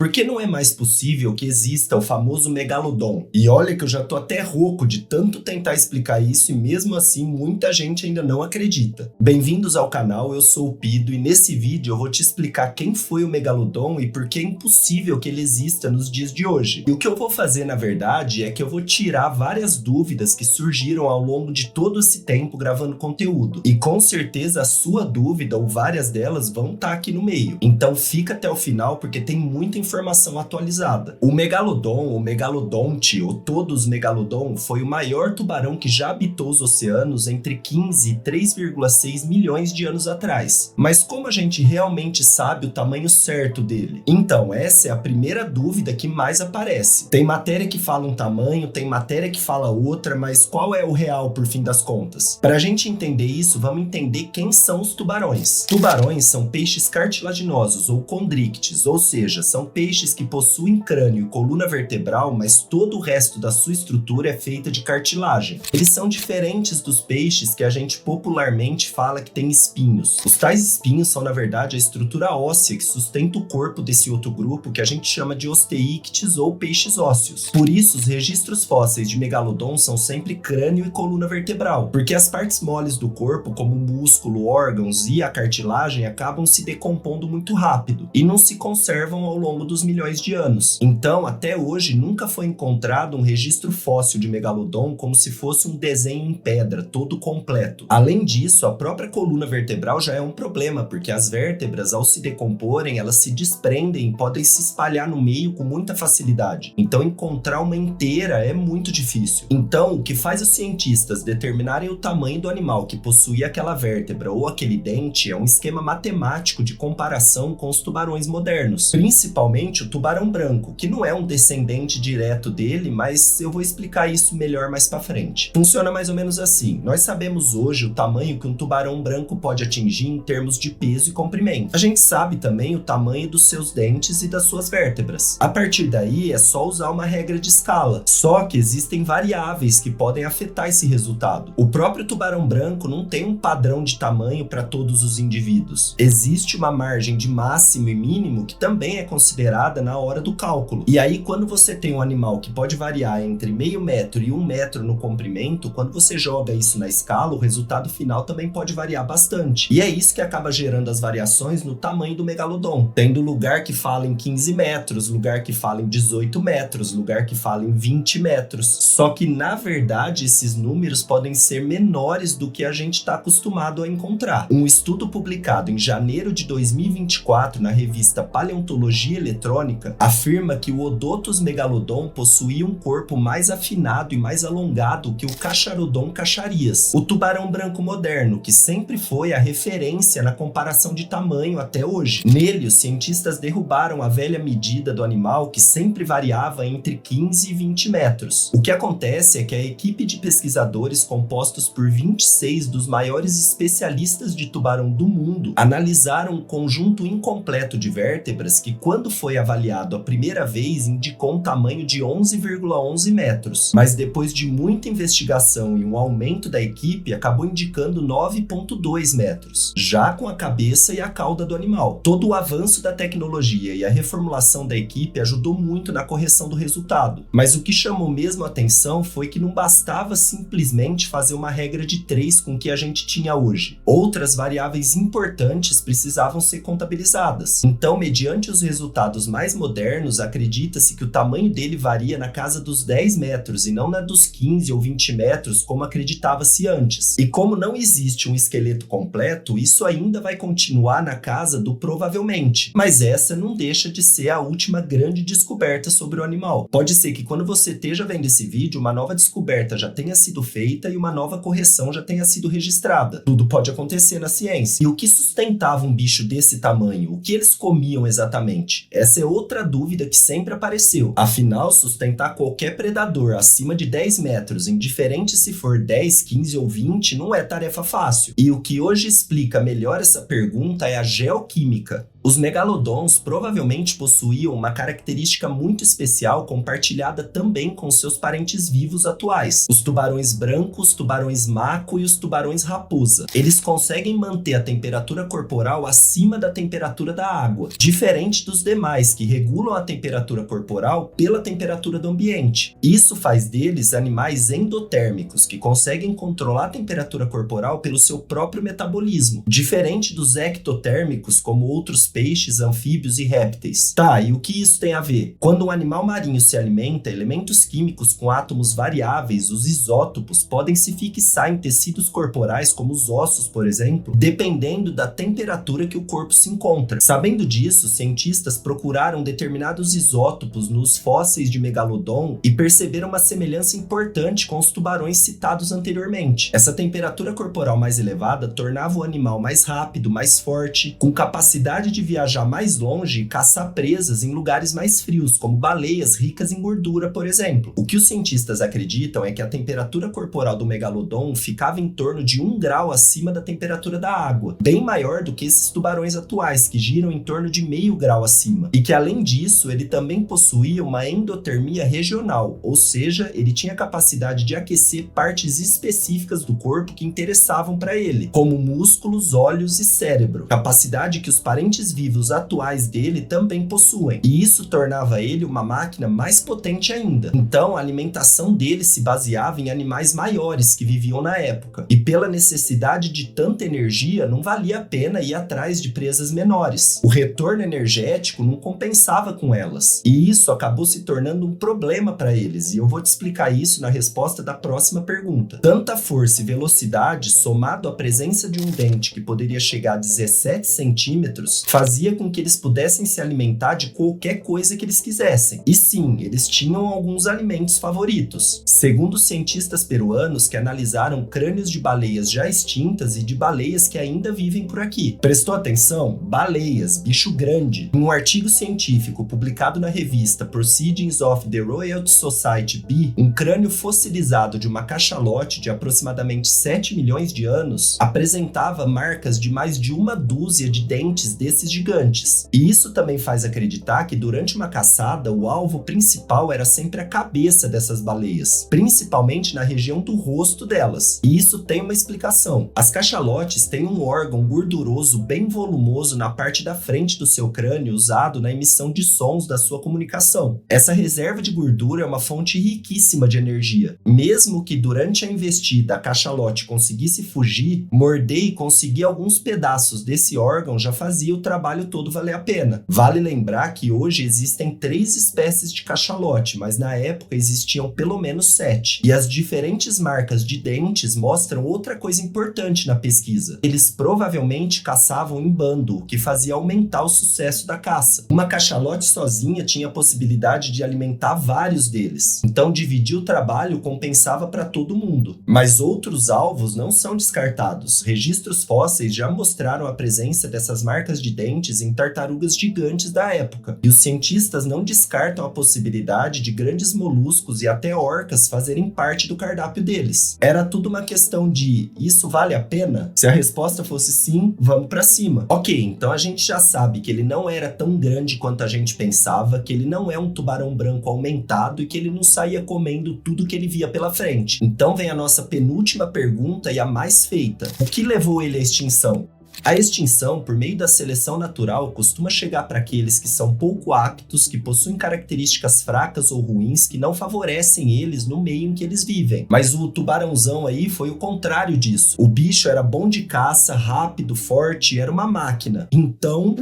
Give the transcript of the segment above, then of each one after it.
Porque não é mais possível que exista o famoso megalodon. E olha que eu já tô até rouco de tanto tentar explicar isso e mesmo assim muita gente ainda não acredita. Bem-vindos ao canal, eu sou o Pido e nesse vídeo eu vou te explicar quem foi o megalodon e por que é impossível que ele exista nos dias de hoje. E o que eu vou fazer na verdade é que eu vou tirar várias dúvidas que surgiram ao longo de todo esse tempo gravando conteúdo. E com certeza a sua dúvida ou várias delas vão estar aqui no meio. Então fica até o final porque tem muita informação atualizada. O megalodon, o megalodonte ou todos megalodon foi o maior tubarão que já habitou os oceanos entre 15 e 3,6 milhões de anos atrás. Mas como a gente realmente sabe o tamanho certo dele? Então, essa é a primeira dúvida que mais aparece. Tem matéria que fala um tamanho, tem matéria que fala outra, mas qual é o real por fim das contas? Para a gente entender isso, vamos entender quem são os tubarões. Tubarões são peixes cartilaginosos ou condríctes, ou seja, são peixes que possuem crânio e coluna vertebral, mas todo o resto da sua estrutura é feita de cartilagem. Eles são diferentes dos peixes que a gente popularmente fala que tem espinhos. Os tais espinhos são, na verdade, a estrutura óssea que sustenta o corpo desse outro grupo que a gente chama de osteíctes ou peixes ósseos. Por isso, os registros fósseis de megalodon são sempre crânio e coluna vertebral, porque as partes moles do corpo, como o músculo, órgãos e a cartilagem, acabam se decompondo muito rápido e não se conservam ao longo dos milhões de anos. Então, até hoje, nunca foi encontrado um registro fóssil de megalodon como se fosse um desenho em pedra, todo completo. Além disso, a própria coluna vertebral já é um problema, porque as vértebras, ao se decomporem, elas se desprendem e podem se espalhar no meio com muita facilidade. Então, encontrar uma inteira é muito difícil. Então, o que faz os cientistas determinarem o tamanho do animal que possuía aquela vértebra ou aquele dente é um esquema matemático de comparação com os tubarões modernos, principalmente o tubarão branco, que não é um descendente direto dele, mas eu vou explicar isso melhor mais pra frente. Funciona mais ou menos assim. Nós sabemos hoje o tamanho que um tubarão branco pode atingir em termos de peso e comprimento. A gente sabe também o tamanho dos seus dentes e das suas vértebras. A partir daí é só usar uma regra de escala. Só que existem variáveis que podem afetar esse resultado. O próprio tubarão branco não tem um padrão de tamanho para todos os indivíduos. Existe uma margem de máximo e mínimo que também é considerada na hora do cálculo. E aí, quando você tem um animal que pode variar entre meio metro e 1 metro no comprimento, quando você joga isso na escala, o resultado final também pode variar bastante. E é isso que acaba gerando as variações no tamanho do megalodon. Tendo lugar que fala em 15 metros, lugar que fala em 18 metros, lugar que fala em 20 metros. Só que, na verdade, esses números podem ser menores do que a gente está acostumado a encontrar. Um estudo publicado em janeiro de 2024 na revista Paleontologia Eletrônica afirma que o Odotos megalodon possuía um corpo mais afinado e mais alongado que o Charodon cacharias, o tubarão branco moderno, que sempre foi a referência na comparação de tamanho até hoje. Nele, os cientistas derrubaram a velha medida do animal que sempre variava entre 15 e 20 metros. O que acontece é que a equipe de pesquisadores compostos por 26 dos maiores especialistas de tubarão do mundo analisaram um conjunto incompleto de vértebras que, quando foi avaliado a primeira vez, indicou um tamanho de 11,11 metros, mas depois de muita investigação e um aumento da equipe, acabou indicando 9,2 metros, já com a cabeça e a cauda do animal. Todo o avanço da tecnologia e a reformulação da equipe ajudou muito na correção do resultado, mas o que chamou mesmo a atenção foi que não bastava simplesmente fazer uma regra de 3 com o que a gente tinha hoje. Outras variáveis importantes precisavam ser contabilizadas. Então, mediante os resultados mais modernos, acredita-se que o tamanho dele varia na casa dos 10 metros e não na dos 15 ou 20 metros, como acreditava-se antes. E como não existe um esqueleto completo, isso ainda vai continuar na casa do provavelmente. Mas essa não deixa de ser a última grande descoberta sobre o animal. Pode ser que quando você esteja vendo esse vídeo, uma nova descoberta já tenha sido feita e uma nova correção já tenha sido registrada. Tudo pode acontecer na ciência. E o que sustentava um bicho desse tamanho? O que eles comiam exatamente? Essa é outra dúvida que sempre apareceu. Afinal, sustentar qualquer predador acima de 10 metros, indiferente se for 10, 15 ou 20, não é tarefa fácil. E o que hoje explica melhor essa pergunta é a geoquímica. Os megalodons provavelmente possuíam uma característica muito especial compartilhada também com seus parentes vivos atuais, os tubarões brancos, tubarões mako e os tubarões raposa. Eles conseguem manter a temperatura corporal acima da temperatura da água, diferente dos demais que regulam a temperatura corporal pela temperatura do ambiente. Isso faz deles animais endotérmicos, que conseguem controlar a temperatura corporal pelo seu próprio metabolismo, diferente dos ectotérmicos como outros peixes, anfíbios e répteis. Tá, e o que isso tem a ver? Quando um animal marinho se alimenta, elementos químicos com átomos variáveis, os isótopos, podem se fixar em tecidos corporais, como os ossos, por exemplo, dependendo da temperatura que o corpo se encontra. Sabendo disso, cientistas procuraram determinados isótopos nos fósseis de megalodon e perceberam uma semelhança importante com os tubarões citados anteriormente. Essa temperatura corporal mais elevada tornava o animal mais rápido, mais forte, com capacidade de viajar mais longe e caçar presas em lugares mais frios, como baleias ricas em gordura, por exemplo. O que os cientistas acreditam é que a temperatura corporal do megalodon ficava em torno de 1 grau acima da temperatura da água, bem maior do que esses tubarões atuais, que giram em torno de meio grau acima, e que além disso, ele também possuía uma endotermia regional, ou seja, ele tinha capacidade de aquecer partes específicas do corpo que interessavam para ele, como músculos, olhos e cérebro, capacidade que os parentes vivos atuais dele também possuem, e isso tornava ele uma máquina mais potente ainda. Então, a alimentação dele se baseava em animais maiores que viviam na época, e pela necessidade de tanta energia, não valia a pena ir atrás de presas menores. O retorno energético não compensava com elas, e isso acabou se tornando um problema para eles, e eu vou te explicar isso na resposta da próxima pergunta. Tanta força e velocidade, somado à presença de um dente que poderia chegar a 17 centímetros, fazia com que eles pudessem se alimentar de qualquer coisa que eles quisessem. E sim, eles tinham alguns alimentos favoritos. Segundo cientistas peruanos que analisaram crânios de baleias já extintas e de baleias que ainda vivem por aqui. Prestou atenção? Baleias, bicho grande. Em um artigo científico publicado na revista Proceedings of the Royal Society B, um crânio fossilizado de uma cachalote de aproximadamente 7 milhões de anos apresentava marcas de mais de uma dúzia de dentes desses gigantes. E isso também faz acreditar que durante uma caçada, o alvo principal era sempre a cabeça dessas baleias, principalmente na região do rosto delas. E isso tem uma explicação. As cachalotes têm um órgão gorduroso bem volumoso na parte da frente do seu crânio usado na emissão de sons da sua comunicação. Essa reserva de gordura é uma fonte riquíssima de energia. Mesmo que durante a investida a cachalote conseguisse fugir, morder e conseguir alguns pedaços desse órgão já fazia o trabalho todo valer a pena. Vale lembrar que hoje existem 3 espécies de cachalote, mas na época existiam pelo menos 7. E as diferentes marcas de dentes mostram outra coisa importante na pesquisa. Eles provavelmente caçavam em bando, o que fazia aumentar o sucesso da caça. Uma cachalote sozinha tinha a possibilidade de alimentar vários deles. Então dividir o trabalho compensava para todo mundo. Mas outros alvos não são descartados. Registros fósseis já mostraram a presença dessas marcas de dentes em tartarugas gigantes da época. E os cientistas não descartam a possibilidade de grandes moluscos e até orcas fazerem parte do cardápio deles. Era tudo uma questão de: isso vale a pena? Se a resposta fosse sim, vamos pra cima. Ok, então a gente já sabe que ele não era tão grande quanto a gente pensava, que ele não é um tubarão branco aumentado e que ele não saía comendo tudo que ele via pela frente. Então vem a nossa penúltima pergunta e a mais feita. O que levou ele à extinção? A extinção, por meio da seleção natural, costuma chegar para aqueles que são pouco aptos, que possuem características fracas ou ruins que não favorecem eles no meio em que eles vivem. Mas o tubarãozão aí foi o contrário disso. O bicho era bom de caça, rápido, forte, era uma máquina. Então,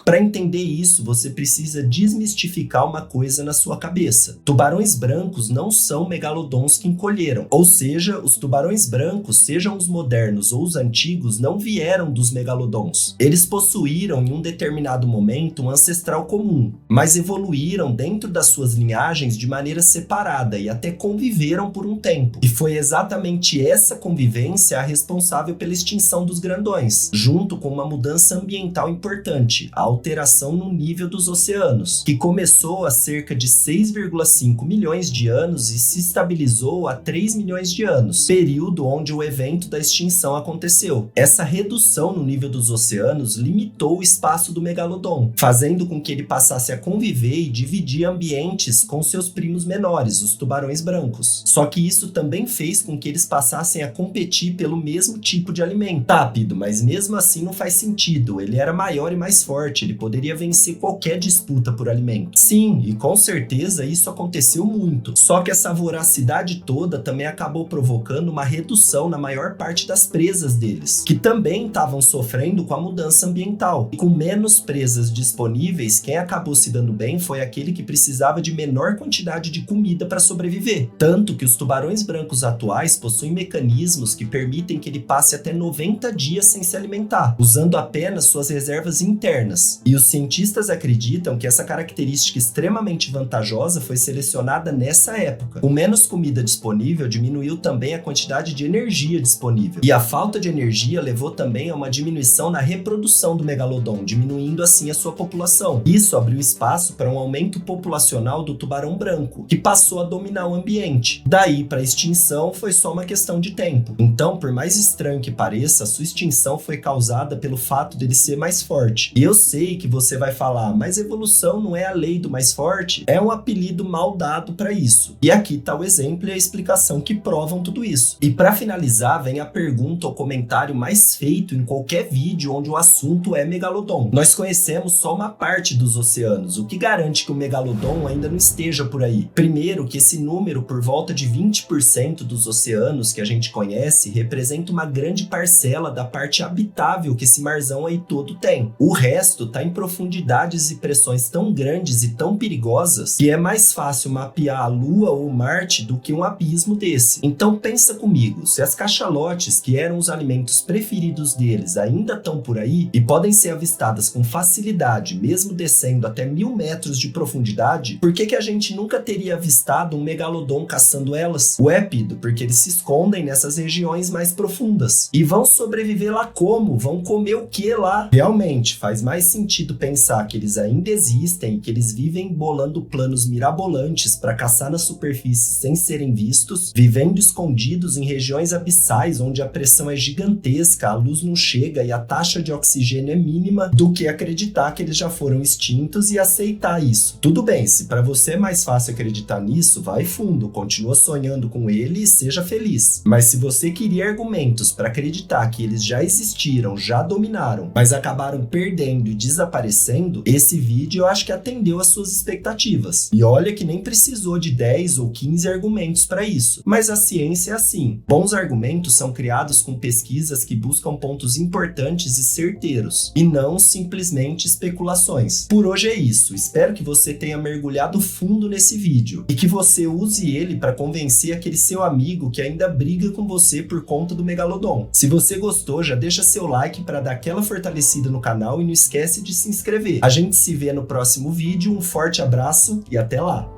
para entender isso, você precisa desmistificar uma coisa na sua cabeça. Tubarões brancos não são megalodons que encolheram. Ou seja, os tubarões brancos, sejam os modernos ou os antigos, não vieram dos megalodons. Eles possuíram em um determinado momento um ancestral comum, mas evoluíram dentro das suas linhagens de maneira separada e até conviveram por um tempo. E foi exatamente essa convivência a responsável pela extinção dos grandões, junto com uma mudança ambiental importante, a alteração no nível dos oceanos, que começou há cerca de 6,5 milhões de anos e se estabilizou há 3 milhões de anos, período onde o evento da extinção aconteceu. Essa redução no nível dos oceanos limitou o espaço do megalodon, fazendo com que ele passasse a conviver e dividir ambientes com seus primos menores, os tubarões brancos. Só que isso também fez com que eles passassem a competir pelo mesmo tipo de alimento. Tá, Pido, mas mesmo assim não faz sentido. Ele era maior e mais forte, ele poderia vencer qualquer disputa por alimento. Sim, e com certeza isso aconteceu muito. Só que essa voracidade toda também acabou provocando uma redução na maior parte das presas deles, que também estavam sofrendo com a mudança ambiental. E com menos presas disponíveis, quem acabou se dando bem foi aquele que precisava de menor quantidade de comida para sobreviver. Tanto que os tubarões brancos atuais possuem mecanismos que permitem que ele passe até 90 dias sem se alimentar, usando apenas suas reservas internas. E os cientistas acreditam que essa característica extremamente vantajosa foi selecionada nessa época. Com menos comida disponível, diminuiu também a quantidade de energia disponível. E a falta de energia levou também a uma diminuição na reprodução do megalodon, diminuindo assim a sua população. Isso abriu espaço para um aumento populacional do tubarão branco, que passou a dominar o ambiente. Daí para a extinção foi só uma questão de tempo. Então, por mais estranho que pareça, a sua extinção foi causada pelo fato dele ser mais forte. E eu sei que você vai falar, mas evolução não é a lei do mais forte? É um apelido mal dado para isso. E aqui tá o exemplo e a explicação que provam tudo isso. E para finalizar, vem a pergunta ou comentário mais feito em qualquer vídeo onde o assunto é megalodon. Nós conhecemos só uma parte dos oceanos, o que garante que o megalodon ainda não esteja por aí. Primeiro, que esse número, por volta de 20% dos oceanos que a gente conhece, representa uma grande parcela da parte habitável que esse marzão aí todo tem. O resto tá em profundidades e pressões tão grandes e tão perigosas que é mais fácil mapear a Lua ou Marte do que um abismo desse. Então pensa comigo, se as cachalotes, que eram os alimentos preferidos deles, ainda estão por aí e podem ser avistadas com facilidade, mesmo descendo até 1000 metros de profundidade, por que a gente nunca teria avistado um megalodon caçando elas? Ué, Pido, porque eles se escondem nessas regiões mais profundas. E vão sobreviver lá como? Vão comer o que lá? Realmente, faz mais sentido pensar que eles ainda existem e que eles vivem bolando planos mirabolantes para caçar na superfície sem serem vistos, vivendo escondidos em regiões abissais onde a pressão é gigantesca, a luz não chega e a taxa de oxigênio é mínima, do que acreditar que eles já foram extintos e aceitar isso. Tudo bem, se para você é mais fácil acreditar nisso, vai fundo, continua sonhando com ele e seja feliz. Mas se você queria argumentos para acreditar que eles já existiram, já dominaram, mas acabaram perdendo e desaparecendo, esse vídeo eu acho que atendeu às suas expectativas. E olha que nem precisou de 10 ou 15 argumentos para isso. Mas a ciência é assim. Bons argumentos são criados com pesquisas que buscam pontos importantes e certeiros, e não simplesmente especulações. Por hoje é isso. Espero que você tenha mergulhado fundo nesse vídeo e que você use ele para convencer aquele seu amigo que ainda briga com você por conta do megalodon. Se você gostou, já deixa seu like para dar aquela fortalecida no canal e não esquece de se inscrever. A gente se vê no próximo vídeo, um forte abraço e até lá!